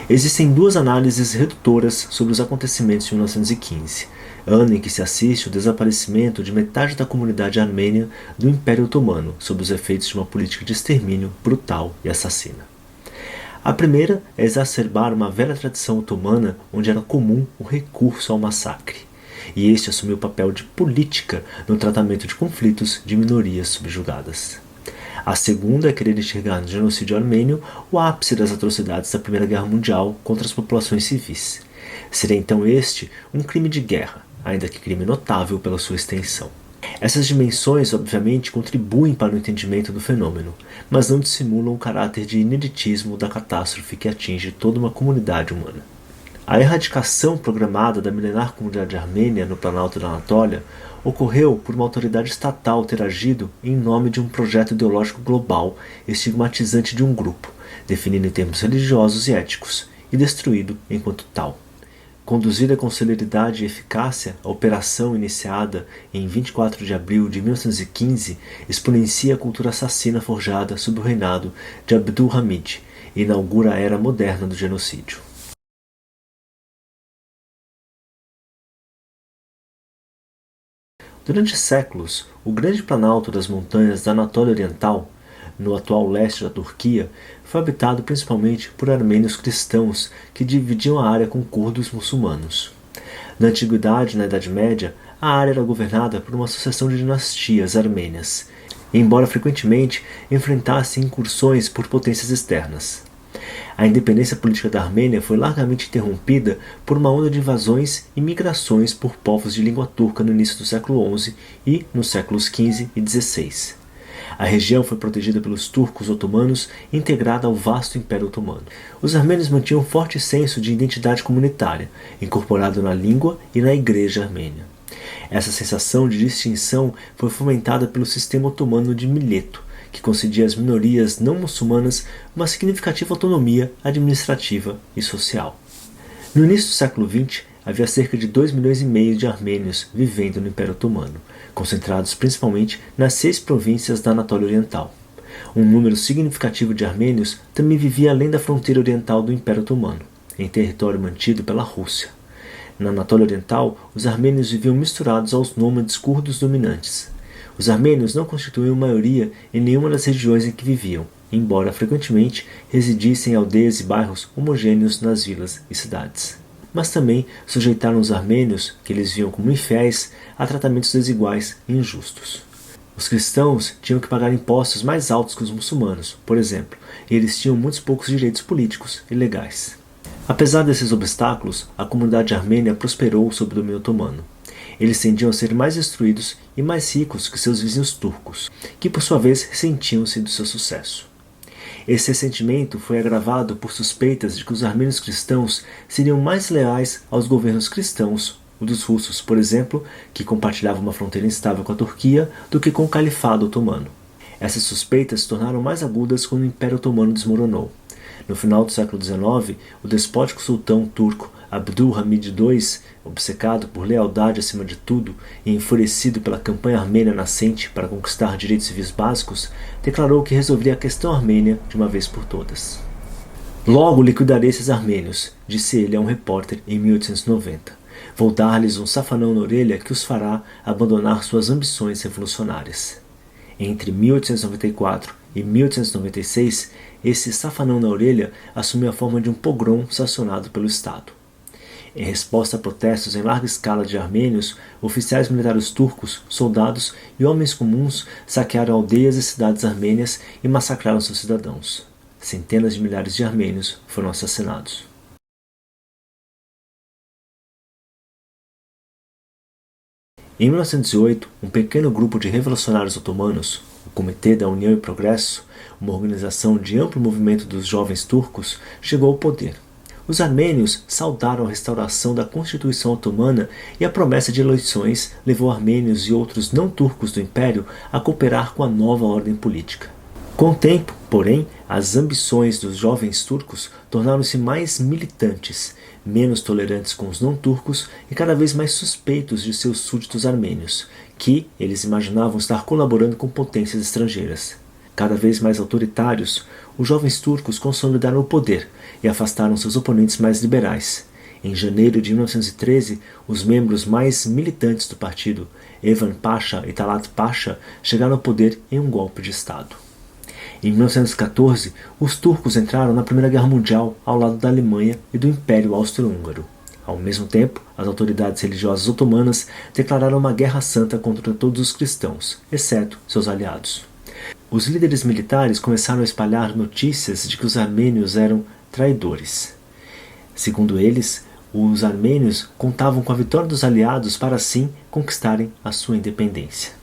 Existem duas análises redutoras sobre os acontecimentos de 1915, ano em que se assiste o desaparecimento de metade da comunidade armênia do Império Otomano sob os efeitos de uma política de extermínio brutal e assassina. A primeira é exacerbar uma velha tradição otomana onde era comum o recurso ao massacre, e este assumiu o papel de política no tratamento de conflitos de minorias subjugadas. A segunda é querer enxergar no genocídio armênio o ápice das atrocidades da Primeira Guerra Mundial contra as populações civis. Seria então este um crime de guerra, ainda que crime notável pela sua extensão. Essas dimensões, obviamente, contribuem para o entendimento do fenômeno, mas não dissimulam o caráter de ineditismo da catástrofe que atinge toda uma comunidade humana. A erradicação programada da milenar comunidade armênia no Planalto da Anatólia ocorreu por uma autoridade estatal ter agido em nome de um projeto ideológico global estigmatizante de um grupo, definido em termos religiosos e éticos, e destruído enquanto tal. Conduzida com celeridade e eficácia, a operação iniciada em 24 de abril de 1915 exponencia a cultura assassina forjada sob o reinado de Abdul Hamid e inaugura a era moderna do genocídio. Durante séculos, o grande planalto das montanhas da Anatólia Oriental, no atual leste da Turquia, foi habitado principalmente por armênios cristãos que dividiam a área com curdos muçulmanos. Na Antiguidade e na Idade Média, a área era governada por uma sucessão de dinastias armênias, embora frequentemente enfrentasse incursões por potências externas. A independência política da Armênia foi largamente interrompida por uma onda de invasões e migrações por povos de língua turca no início do século XI e nos séculos XV e XVI. A região foi protegida pelos turcos otomanos e integrada ao vasto Império Otomano. Os armênios mantinham um forte senso de identidade comunitária, incorporado na língua e na igreja armênia. Essa sensação de distinção foi fomentada pelo sistema otomano de Mileto, que concedia às minorias não muçulmanas uma significativa autonomia administrativa e social. No início do século XX, havia cerca de 2,5 milhões de armênios vivendo no Império Otomano, concentrados principalmente nas 6 províncias da Anatólia Oriental. Um número significativo de armênios também vivia além da fronteira oriental do Império Otomano, em território mantido pela Rússia. Na Anatólia Oriental, os armênios viviam misturados aos nômades curdos dominantes. Os armênios não constituíam maioria em nenhuma das regiões em que viviam, embora frequentemente residissem em aldeias e bairros homogêneos nas vilas e cidades. Mas também sujeitaram os armênios, que eles viam como infiéis, a tratamentos desiguais e injustos. Os cristãos tinham que pagar impostos mais altos que os muçulmanos, por exemplo, e eles tinham muitos poucos direitos políticos e legais. Apesar desses obstáculos, a comunidade armênia prosperou sob o domínio otomano. Eles tendiam a ser mais instruídos e mais ricos que seus vizinhos turcos, que por sua vez ressentiam-se do seu sucesso. Esse ressentimento foi agravado por suspeitas de que os armênios cristãos seriam mais leais aos governos cristãos, o dos russos, por exemplo, que compartilhavam uma fronteira instável com a Turquia, do que com o califado otomano. Essas suspeitas se tornaram mais agudas quando o Império Otomano desmoronou. No final do século XIX, o despótico sultão turco Abdul Hamid II, obcecado por lealdade acima de tudo e enfurecido pela campanha armênia nascente para conquistar direitos civis básicos, declarou que resolveria a questão armênia de uma vez por todas. Logo liquidarei esses armênios, disse ele a um repórter em 1890. Vou dar-lhes um safanão na orelha que os fará abandonar suas ambições revolucionárias. Entre 1894 e 1896, esse safanão na orelha assumiu a forma de um pogrom sancionado pelo Estado. Em resposta a protestos em larga escala de armênios, oficiais militares turcos, soldados e homens comuns saquearam aldeias e cidades armênias e massacraram seus cidadãos. Centenas de milhares de armênios foram assassinados. Em 1908, um pequeno grupo de revolucionários otomanos, o Comitê da União e Progresso, uma organização de amplo movimento dos jovens turcos, chegou ao poder. Os armênios saudaram a restauração da Constituição Otomana e a promessa de eleições levou armênios e outros não-turcos do Império a cooperar com a nova ordem política. Com o tempo, porém, as ambições dos jovens turcos tornaram-se mais militantes, menos tolerantes com os não-turcos e cada vez mais suspeitos de seus súditos armênios, que eles imaginavam estar colaborando com potências estrangeiras. Cada vez mais autoritários, os jovens turcos consolidaram o poder, e afastaram seus oponentes mais liberais. Em janeiro de 1913, os membros mais militantes do partido, Evan Pasha e Talat Pasha, chegaram ao poder em um golpe de Estado. Em 1914, os turcos entraram na Primeira Guerra Mundial ao lado da Alemanha e do Império Austro-Húngaro. Ao mesmo tempo, as autoridades religiosas otomanas declararam uma guerra santa contra todos os cristãos, exceto seus aliados. Os líderes militares começaram a espalhar notícias de que os armênios eram traidores. Segundo eles, os armênios contavam com a vitória dos aliados para assim conquistarem a sua independência.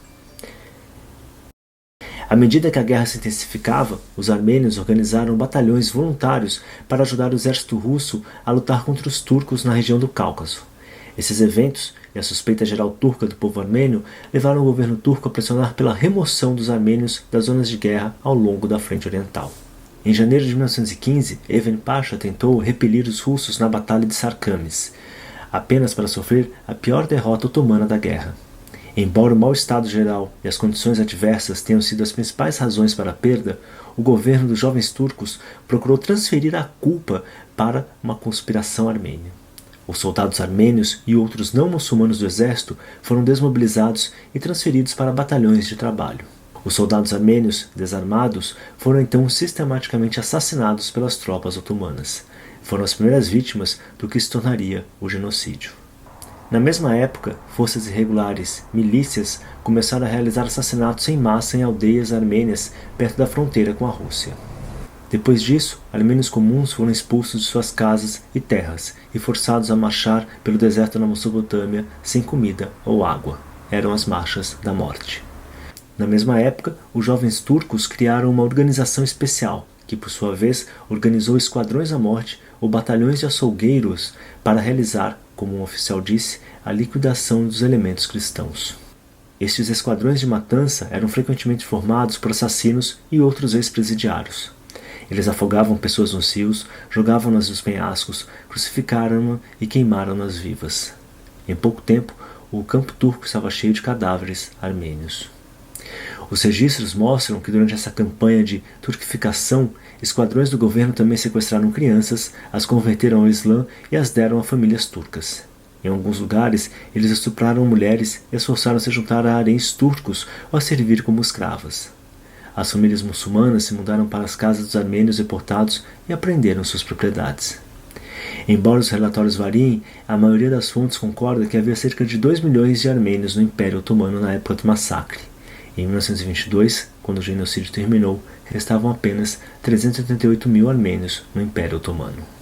À medida que a guerra se intensificava, os armênios organizaram batalhões voluntários para ajudar o exército russo a lutar contra os turcos na região do Cáucaso. Esses eventos e a suspeita geral turca do povo armênio levaram o governo turco a pressionar pela remoção dos armênios das zonas de guerra ao longo da frente oriental. Em janeiro de 1915, Evan Pasha tentou repelir os russos na Batalha de Sarkamis, apenas para sofrer a pior derrota otomana da guerra. Embora o mau estado geral e as condições adversas tenham sido as principais razões para a perda, o governo dos jovens turcos procurou transferir a culpa para uma conspiração armênia. Os soldados armênios e outros não muçulmanos do exército foram desmobilizados e transferidos para batalhões de trabalho. Os soldados armênios, desarmados, foram então sistematicamente assassinados pelas tropas otomanas. Foram as primeiras vítimas do que se tornaria o genocídio. Na mesma época, forças irregulares, milícias, começaram a realizar assassinatos em massa em aldeias armênias perto da fronteira com a Rússia. Depois disso, armênios comuns foram expulsos de suas casas e terras e forçados a marchar pelo deserto da Mesopotâmia sem comida ou água. Eram as marchas da morte. Na mesma época, os jovens turcos criaram uma organização especial, que por sua vez organizou esquadrões da morte ou batalhões de açougueiros para realizar, como um oficial disse, a liquidação dos elementos cristãos. Estes esquadrões de matança eram frequentemente formados por assassinos e outros ex-presidiários. Eles afogavam pessoas nos rios, jogavam-nas nos penhascos, crucificaram-nas e queimaram-nas vivas. Em pouco tempo, o campo turco estava cheio de cadáveres armênios. Os registros mostram que durante essa campanha de turquificação, esquadrões do governo também sequestraram crianças, as converteram ao Islã e as deram a famílias turcas. Em alguns lugares, eles estupraram mulheres e as forçaram a se juntar a haréns turcos ou a servir como escravas. As famílias muçulmanas se mudaram para as casas dos armênios deportados e apreenderam suas propriedades. Embora os relatórios variem, a maioria das fontes concorda que havia cerca de 2 milhões de armênios no Império Otomano na época do massacre. Em 1922, quando o genocídio terminou, restavam apenas 388 mil armênios no Império Otomano.